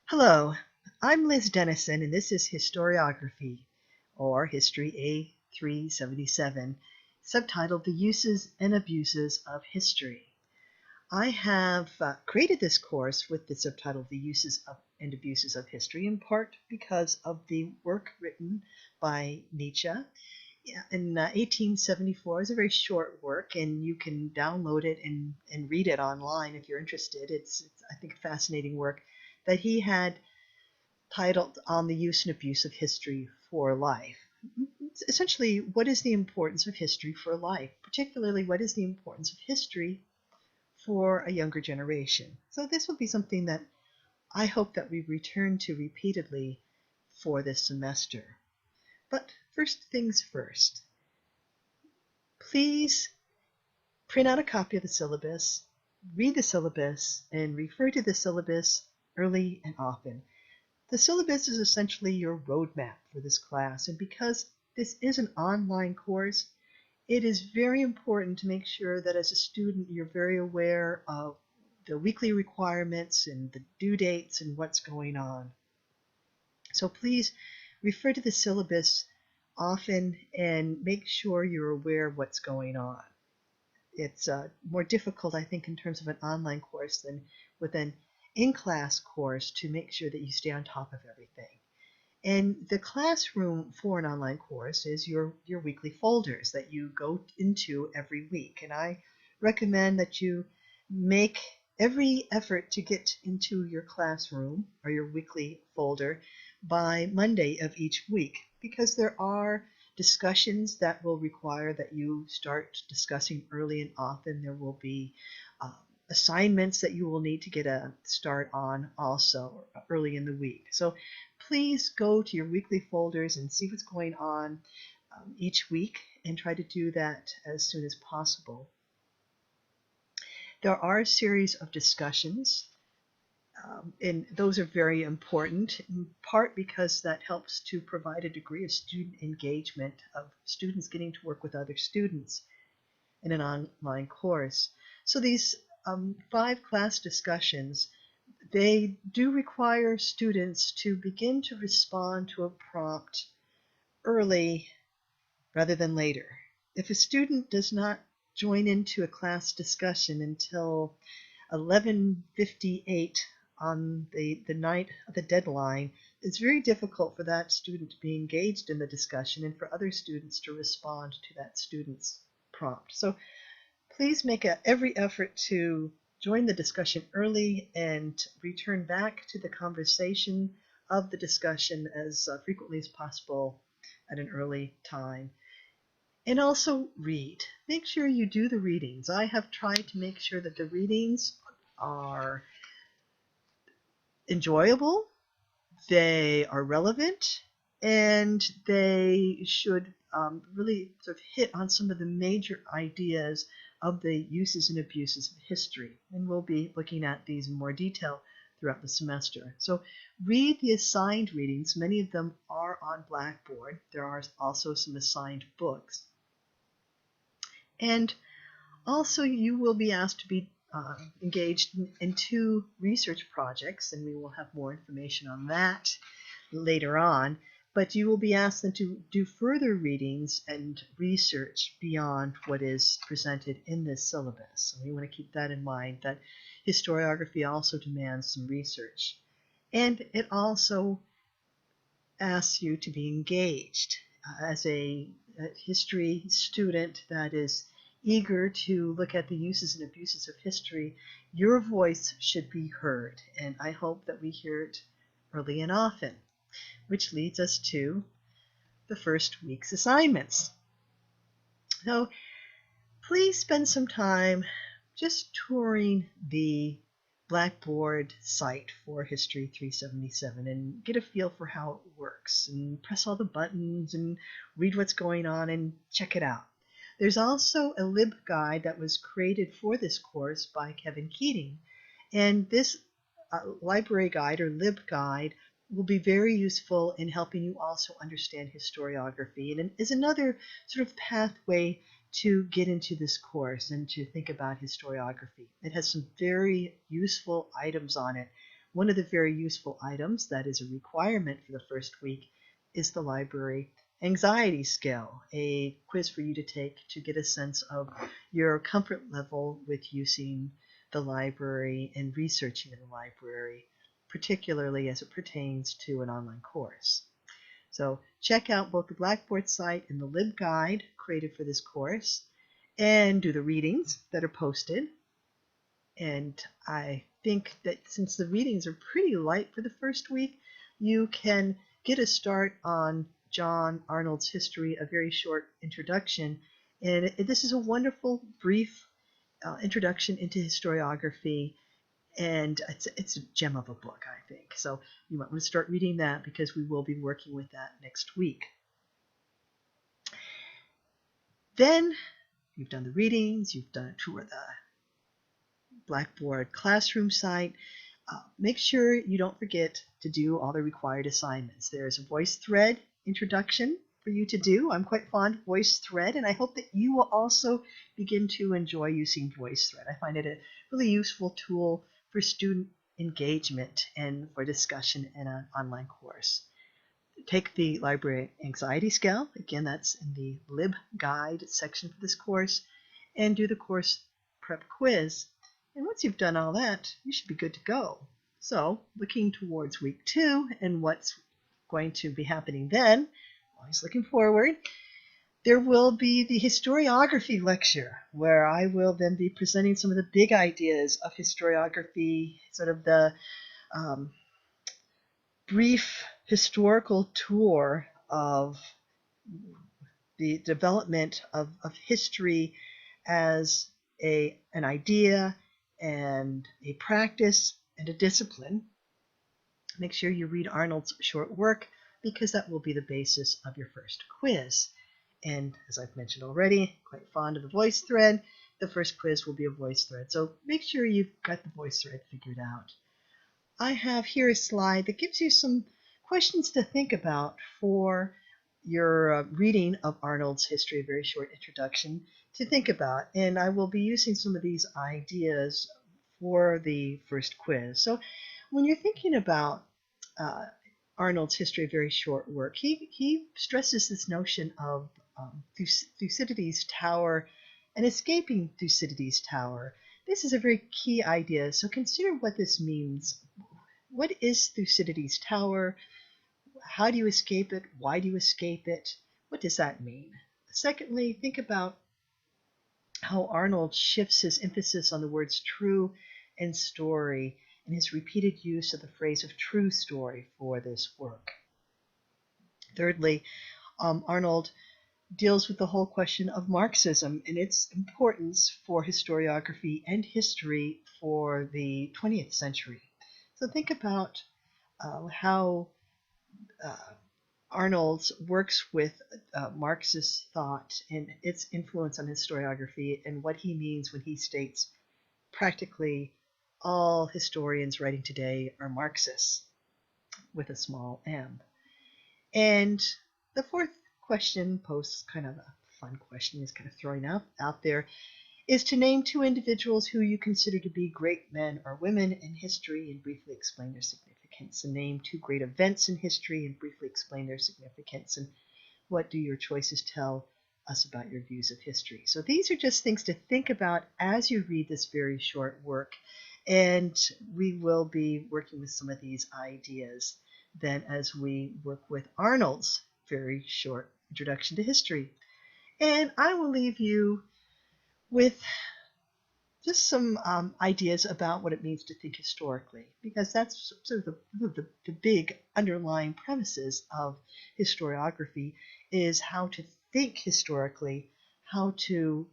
Hello, I'm Liz Dennison, and this is Historiography, or History A377, subtitled The Uses and Abuses of History. I have created this course with the subtitle The Uses and Abuses of History, in part because of the work written by Nietzsche in 1874. It's a very short work, and you can download it and read it online if you're interested. It's, I think, a fascinating work that he had titled On the Use and Abuse of History for Life. Essentially, what is the importance of history for life? Particularly, what is the importance of history for a younger generation? So this will be something that I hope that we return to repeatedly for this semester. But first things first, please print out a copy of the syllabus, read the syllabus, and refer to the syllabus early and often. The syllabus is essentially your roadmap for this class, and because this is an online course, it is very important to make sure that as a student you're very aware of the weekly requirements and the due dates and what's going on. So please refer to the syllabus often and make sure you're aware of what's going on. It's more difficult, I think, in terms of an online course than with an in-class course to make sure that you stay on top of everything. And the classroom for an online course is your weekly folders that you go into every week. And I recommend that you make every effort to get into your classroom or your weekly folder by Monday of each week, because there are discussions that will require that you start discussing early and often. There will be assignments that you will need to get a start on also early in the week. So please go to your weekly folders and see what's going on each week and try to do that as soon as possible. There are a series of discussions, and those are very important, in part because that helps to provide a degree of student engagement, of students getting to work with other students in an online course. So these 5 class discussions, they do require students to begin to respond to a prompt early rather than later. If a student does not join into a class discussion until 11:58 on the night of the deadline, it's very difficult for that student to be engaged in the discussion and for other students to respond to that student's prompt. So please make every effort to join the discussion early and return back to the conversation of the discussion as frequently as possible at an early time. And also read. Make sure you do the readings. I have tried to make sure that the readings are enjoyable, they are relevant, and they should really sort of hit on some of the major ideas of the uses and abuses of history. And we'll be looking at these in more detail throughout the semester. So read the assigned readings. Many of them are on Blackboard. There are also some assigned books. And also you will be asked to be engaged in 2 research projects, and we will have more information on that later on. But you will be asked then to do further readings and research beyond what is presented in this syllabus. So we want to keep that in mind, that historiography also demands some research. And it also asks you to be engaged as a history student that is eager to look at the uses and abuses of history. Your voice should be heard, and I hope that we hear it early and often, which leads us to the first week's assignments. So please spend some time just touring the Blackboard site for History 377 and get a feel for how it works, and press all the buttons and read what's going on and check it out. There's also a LibGuide that was created for this course by Kevin Keating, and this library guide or LibGuide will be very useful in helping you also understand historiography, and is another sort of pathway to get into this course and to think about historiography. It has some very useful items on it One of the very useful items that is a requirement for the first week is the library anxiety scale, a quiz for you to take to get a sense of your comfort level with using the library and researching in the library, particularly as it pertains to an online course. So check out both the Blackboard site and the LibGuide created for this course, and do the readings that are posted. And I think that since the readings are pretty light for the first week, you can get a start on John Arnold's History, A Very Short Introduction. And this is a wonderful, brief introduction into historiography, and it's a gem of a book, I think. So you might want to start reading that because we will be working with that next week. Then you've done the readings, you've done a tour of the Blackboard classroom site. Make sure you don't forget to do all the required assignments. There's a VoiceThread introduction for you to do. I'm quite fond of VoiceThread, and I hope that you will also begin to enjoy using VoiceThread. I find it a really useful tool for student engagement and for discussion in an online course. Take the library anxiety scale. Again, that's in the LibGuide section for this course, and do the course prep quiz. And once you've done all that, you should be good to go. So, looking towards week 2 and what's going to be happening then, always looking forward, there will be the historiography lecture, where I will then be presenting some of the big ideas of historiography, sort of the brief historical tour of the development of history as an idea and a practice and a discipline. Make sure you read Arnold's short work, because that will be the basis of your first quiz. And as I've mentioned already, quite fond of the VoiceThread, the first quiz will be a VoiceThread. So make sure you've got the VoiceThread figured out. I have here a slide that gives you some questions to think about for your reading of Arnold's History, A Very Short Introduction, to think about. And I will be using some of these ideas for the first quiz. So when you're thinking about Arnold's History, A Very Short Work, he stresses this notion of Thucydides' tower and escaping Thucydides' tower. This is a very key idea, so consider what this means. What is Thucydides' tower? How do you escape it? Why do you escape it? What does that mean? Secondly, think about how Arnold shifts his emphasis on the words true and story and his repeated use of the phrase of true story for this work. Thirdly, Arnold deals with the whole question of Marxism and its importance for historiography and history for the 20th century. So think about how Arnold works with Marxist thought and its influence on historiography, and what he means when he states practically all historians writing today are Marxists, with a small m. And the fourth question poses kind of a fun question, is kind of throwing out there, is to name 2 individuals who you consider to be great men or women in history and briefly explain their significance. And name 2 great events in history and briefly explain their significance. And what do your choices tell us about your views of history? So these are just things to think about as you read this very short work. And we will be working with some of these ideas then as we work with Arnold's very short introduction to history. And I will leave you with just some ideas about what it means to think historically, because that's sort of the big underlying premises of historiography, is how to think historically, how to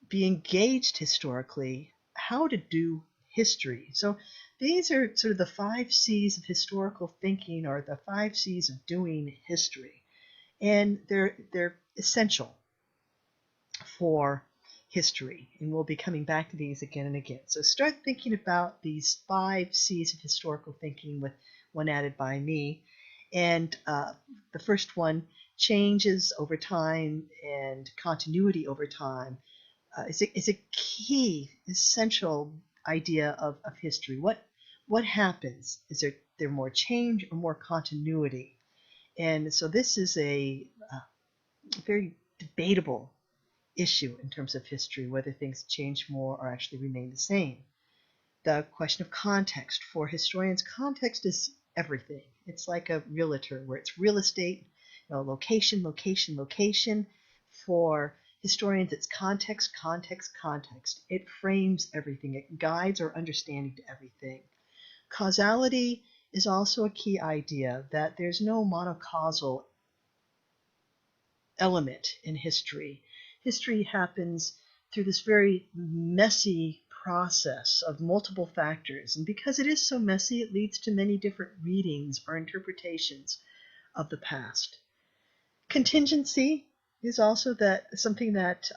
be engaged historically, how to do history. So these are sort of the 5 C's of historical thinking, or the 5 C's of doing history. And they're essential for history, and we'll be coming back to these again and again. So start thinking about these 5 C's of historical thinking, with one added by me. And the first one, changes over time and continuity over time, is a key, essential idea of history. What what happens? Is there more change or more continuity? And so this is a very debatable issue in terms of history, whether things change more or actually remain the same. The question of context. For historians, context is everything. It's like a realtor where it's real estate, location, location, location. For historians, it's context, context, context. It frames everything. It guides our understanding to everything. Causality is also a key idea, that there's no monocausal element in history. History happens through this very messy process of multiple factors. And because it is so messy, it leads to many different readings or interpretations of the past. Contingency is also something that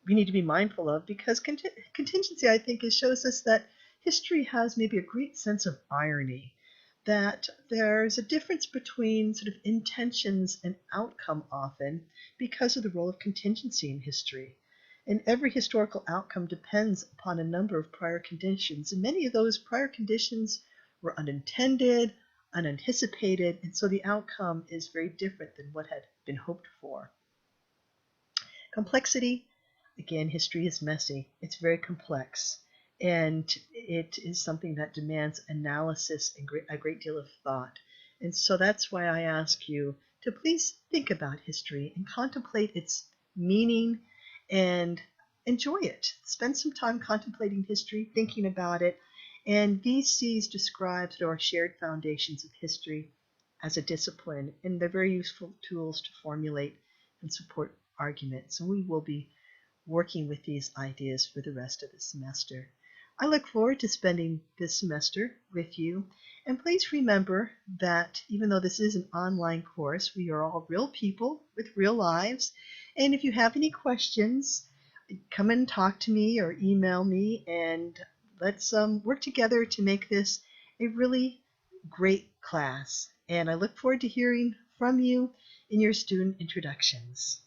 we need to be mindful of, because contingency, I think, shows us that history has maybe a great sense of irony, that there's a difference between sort of intentions and outcome often because of the role of contingency in history. And every historical outcome depends upon a number of prior conditions, and many of those prior conditions were unintended, unanticipated, and so the outcome is very different than what had been hoped for. Complexity, again, history is messy. It's very complex, and it is something that demands analysis and a great deal of thought. And so that's why I ask you to please think about history and contemplate its meaning and enjoy it. Spend some time contemplating history, thinking about it. And these C's describe our shared foundations of history as a discipline, and they're very useful tools to formulate and support arguments. And we will be working with these ideas for the rest of the semester. I look forward to spending this semester with you. And please remember that even though this is an online course, we are all real people with real lives. And if you have any questions, come and talk to me or email me, and let's work together to make this a really great class. And I look forward to hearing from you in your student introductions.